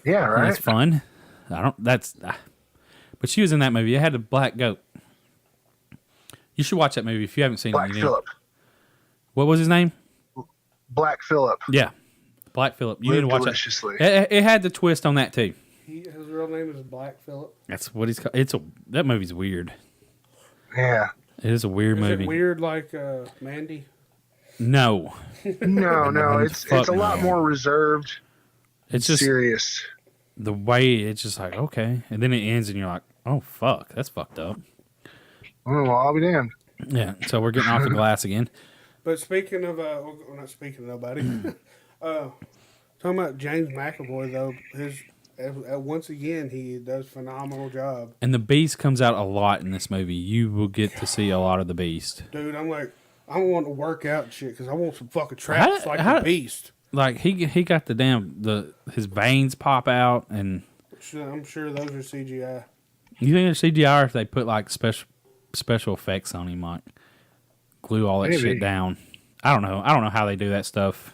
Yeah, right. And it's fun. But she was in that movie. It had a black goat. You should watch that movie if you haven't seen Black it. Phillip. What was his name? Black Phillip. Yeah, Black Phillip. You need to watch deliciously. that. It had the twist on that too. His real name is Black Phillip. That's what he's called. That movie's weird. Yeah. It is a weird movie. Is it weird like Mandy? No. No. It's a lot more reserved. It's just serious. The way it's just like, okay. And then it ends and you're like, oh, fuck. That's fucked up. Oh, well, I'll be damned. Yeah. So we're getting off the glass again. But speaking of, well, not speaking of nobody. Talking about James McAvoy, though, once again, he does a phenomenal job. And the Beast comes out a lot in this movie. You will get to see a lot of the Beast. Dude, I'm like, I want to work out and shit because I want some fucking traps the Beast. Like, he got his veins pop out, and I'm sure those are CGI. You think they're CGI or if they put, like, special effects on him, like glue all that shit down? I don't know. I don't know how they do that stuff.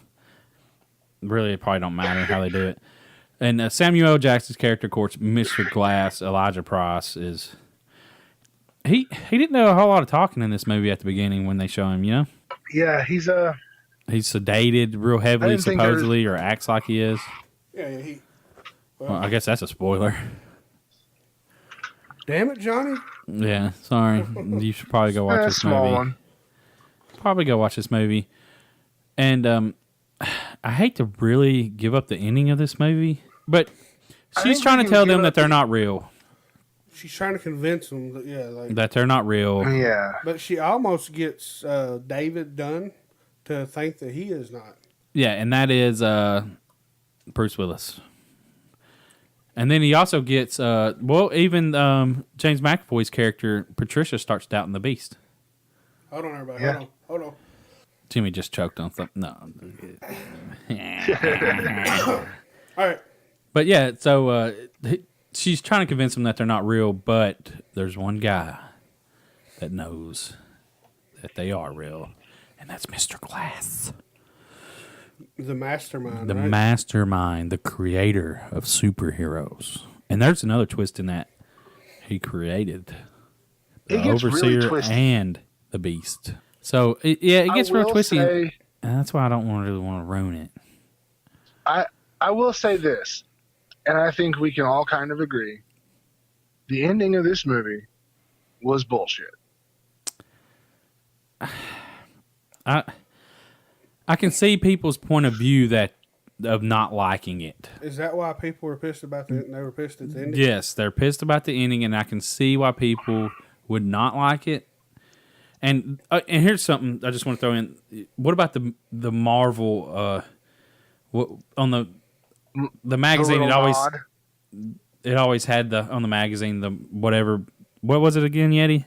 Really, it probably don't matter how they do it. And Samuel L. Jackson's character, of course, Mr. Glass, Elijah Price, is... He didn't do a whole lot of talking in this movie at the beginning when they show him, you know? Yeah, he's sedated real heavily, supposedly, or acts like he is. Yeah, Well, I guess that's a spoiler. Damn it, Johnny. Yeah, sorry. You should probably go watch this movie. One. Probably go watch this movie. And I hate to really give up the ending of this movie, but she's trying to tell them that they're not real. She's trying to convince them that, that they're not real. Yeah. But she almost gets David Dunn to think that he is not. Yeah, and that is Bruce Willis. And then he also gets, even James McAvoy's character, Patricia, starts doubting the Beast. Hold on, everybody. Yeah. Hold on. Jimmy just choked on something. No. All right. But yeah, so she's trying to convince them that they're not real, but there's one guy that knows that they are real, and that's Mr. Glass. The mastermind, The mastermind, the creator of superheroes. And there's another twist in that. He created the Overseer and the Beast. So, it gets real twisty. And that's why I don't really want to ruin it. I will say this, and I think we can all kind of agree. The ending of this movie was bullshit. I can see people's point of view of not liking it. Is that why people were pissed about they were pissed at the ending? Yes, they're pissed about the ending, and I can see why people would not like it. And here's something I just want to throw in. What about the Marvel? On the magazine, it always had on the magazine the whatever. What was it again, Yeti?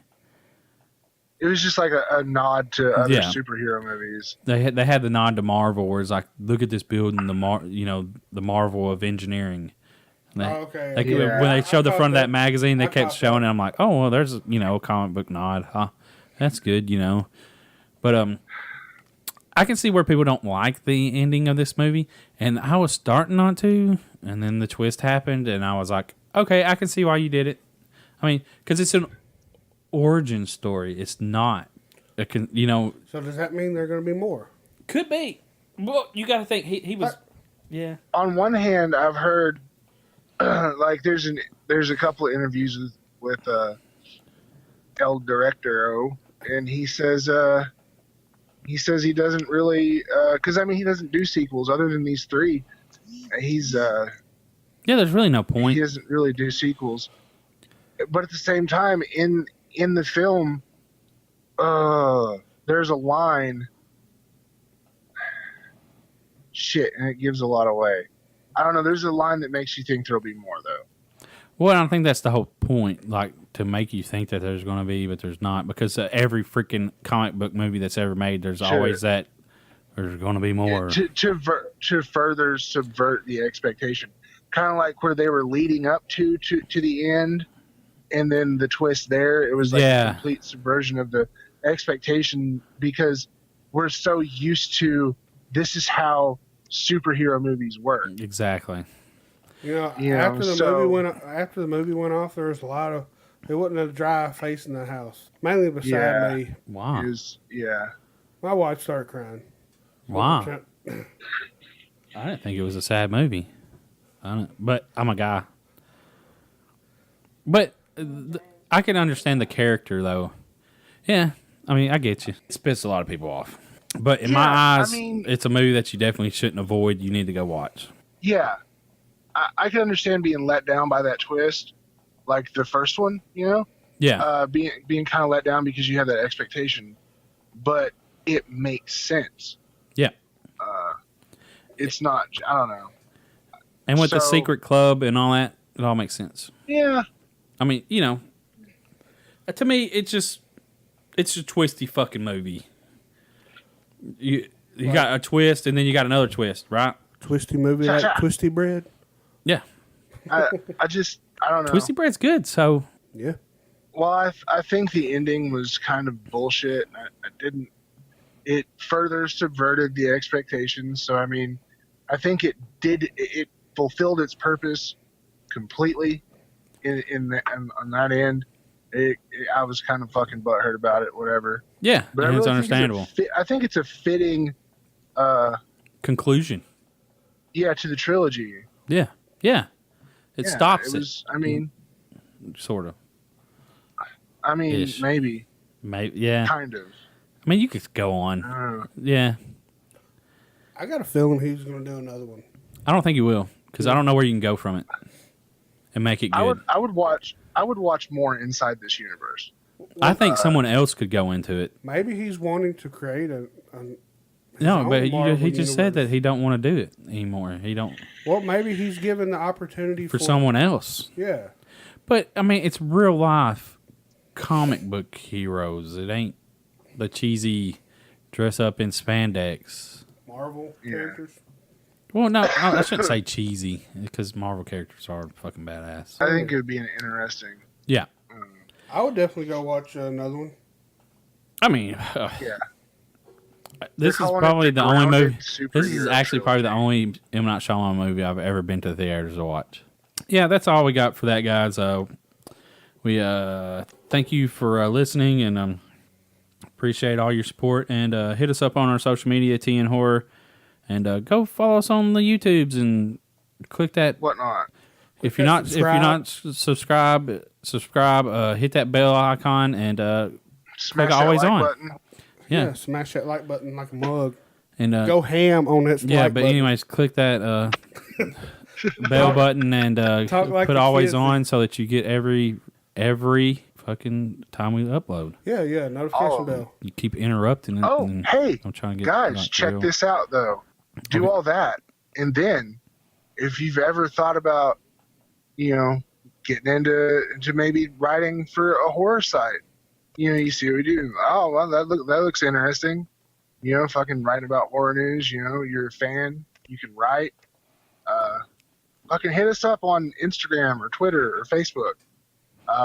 It was just like a nod to other Yeah. superhero movies. They had the nod to Marvel, where it's like, look at this building, the marvel of engineering. And Okay. when they showed the I front of caught that magazine, they I kept caught showing that. it. I'm like, oh well, there's a comic book nod, huh? That's good, But I can see where people don't like the ending of this movie, and I was starting not to, and then the twist happened, and I was like, okay, I can see why you did it. I mean, because it's an origin story. It's not So does that mean there are going to be more? could be. Well, you got to think he was. Yeah. On one hand, I've heard like there's a couple of interviews with El Director, and he says he doesn't really because he doesn't do sequels other than these three. He's Yeah, there's really no point. he doesn't really do sequels, but at the same time in the film, there's a line. Shit, and it gives a lot away. I don't know. There's a line that makes you think there'll be more, though. Well, I don't think that's the whole point, like to make you think that there's going to be, but there's not, because every freaking comic book movie that's ever made, there's always that there's going to be more. To further subvert the expectation, kind of like where they were leading up to the end, and then the twist there. It was like a complete subversion of the expectation, because we're so used to this is how superhero movies work. Exactly. After the movie went off, there was a lot of. There wasn't a dry face in the house. Mainly beside me. Wow. My wife started crying. Wow. I didn't think it was a sad movie. But I'm a guy. But I can understand the character, though. Yeah, I get you. It spits a lot of people off. But in my eyes, it's a movie that you definitely shouldn't avoid. You need to go watch. Yeah. I can understand being let down by that twist, like the first one, Yeah. Being kind of let down because you have that expectation, but it makes sense. Yeah. It's not, I don't know. And with the secret club and all that, it all makes sense. Yeah. To me, it's a twisty fucking movie. You got a twist, and then you got another twist, right? Twisty movie like Twisty Bread? Yeah. I don't know. Twisty Bread's good, so... Yeah. Well, I think the ending was kind of bullshit. It further subverted the expectations. So, I think it fulfilled its purpose completely on that end. I was kind of fucking butthurt about it, whatever. Yeah, but it's understandable. I think it's a fitting conclusion. Yeah, to the trilogy. Yeah. It stops it. Sort of. Maybe. Yeah. Kind of. You could go on. Yeah. I got a feeling he's going to do another one. I don't think he will, because I don't know where you can go from it and make it good. I would watch more inside this universe. I think someone else could go into it. Maybe he's wanting to create no, but he just said that he don't want to do it anymore. He don't. Well, maybe he's given the opportunity for someone else. Yeah. But it's real life comic book heroes. It ain't the cheesy dress up in spandex Marvel characters. Well, no, I shouldn't say cheesy, because Marvel characters are fucking badass. I think it would be interesting. Yeah. I would definitely go watch another one. Yeah. This is probably the only movie. This is actually probably the only M. Night Shyamalan movie I've ever been to the theaters to watch. Yeah, that's all we got for that, guys. We thank you for listening, and appreciate all your support. And hit us up on our social media, TN Horror, and go follow us on the YouTubes and click that whatnot. If you're not subscribe, hit that bell icon and smash click always that like on. Button. Yeah, smash that like button like a mug. And go ham on that. Yeah, but anyways, click that bell button and put always on so that you get every fucking time we upload. Yeah, notification bell. You keep interrupting. Hey, I'm trying to get guys, check this out though. Do all that, and then if you've ever thought about, getting into maybe writing for a horror site, you see what we do. Oh, well, that looks interesting. Fucking write about horror news. You're a fan. You can write. Fucking hit us up on Instagram or Twitter or Facebook.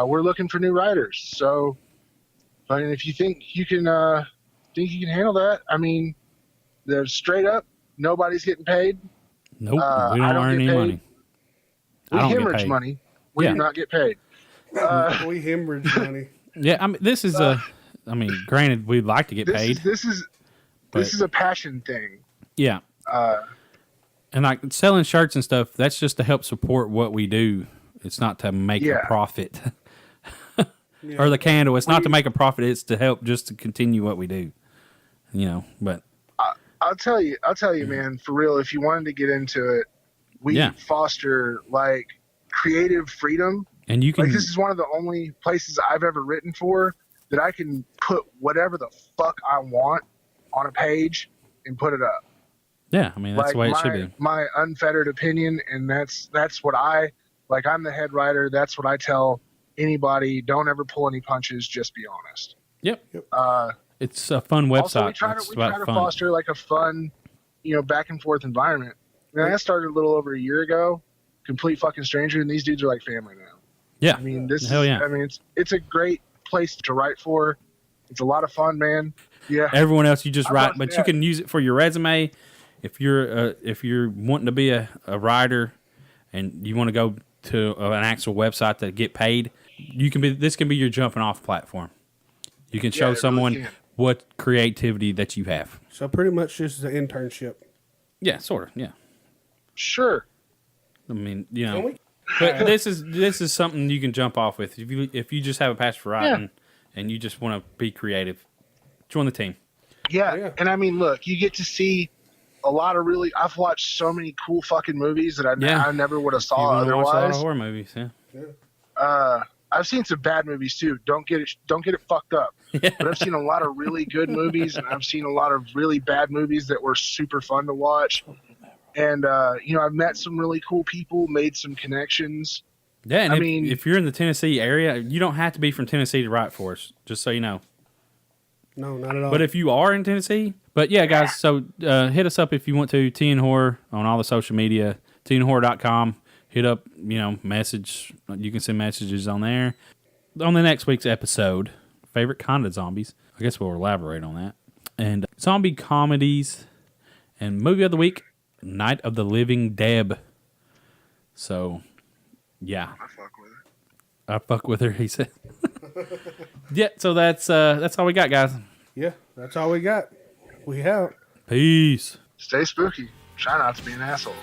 We're looking for new writers. So, if you think you can handle that, I mean, they're straight up. Nobody's getting paid. Nope, we don't earn any money. We I don't get hemorrhage paid. money. We do not get paid. We hemorrhage money. Yeah, I mean, this is granted, we'd like to get paid. This is a passion thing. Yeah. And like selling shirts and stuff, that's just to help support what we do. It's not to make a profit. Or the candle, it's not to make a profit. It's to help just to continue what we do. But I'll tell you, man, for real. If you wanted to get into it, we foster like creative freedom. And you can, like, this is one of the only places I've ever written for that I can put whatever the fuck I want on a page and put it up. Yeah, I mean, that's the way it should be. My unfettered opinion, and that's what I'm the head writer. That's what I tell anybody. Don't ever pull any punches. Just be honest. Yep. It's a fun website. Also, we try to foster like a fun, back and forth environment. I started a little over a year ago. Complete fucking stranger, and these dudes are like family now. Yeah. I mean, it's a great place to write for. It's a lot of fun, man. Yeah. Everyone else you just write, but you can use it for your resume. If you're wanting to be a writer and you want to go to an actual website to get paid, this can be your jumping off platform. You can show someone really what creativity that you have. So pretty much this is an internship. Yeah, sort of. Yeah. Sure. I mean, but this is something you can jump off with if you just have a passion for writing and you just want to be creative. Join the team. Yeah, and I mean, look, you get to see a lot of I've watched so many cool fucking movies that I never would have saw otherwise. Watch a lot of horror movies, I've seen some bad movies too. Don't get it fucked up. Yeah. But I've seen a lot of really good movies, and I've seen a lot of really bad movies that were super fun to watch. And I've met some really cool people, made some connections. Yeah, and if you're in the Tennessee area, you don't have to be from Tennessee to write for us. Just so you know. No, not at all. But if you are in Tennessee, guys, so hit us up if you want to. Teen Horror on all the social media, teenhorror.com. Hit up, message. You can send messages on there. On the next week's episode, favorite kind of zombies. I guess we'll elaborate on that. And zombie comedies and movie of the week, Night of the Living Dead. So, yeah. I fuck with her, he said. Yeah, so that's all we got, guys. Yeah, that's all we got. We out. Peace. Stay spooky. Try not to be an asshole.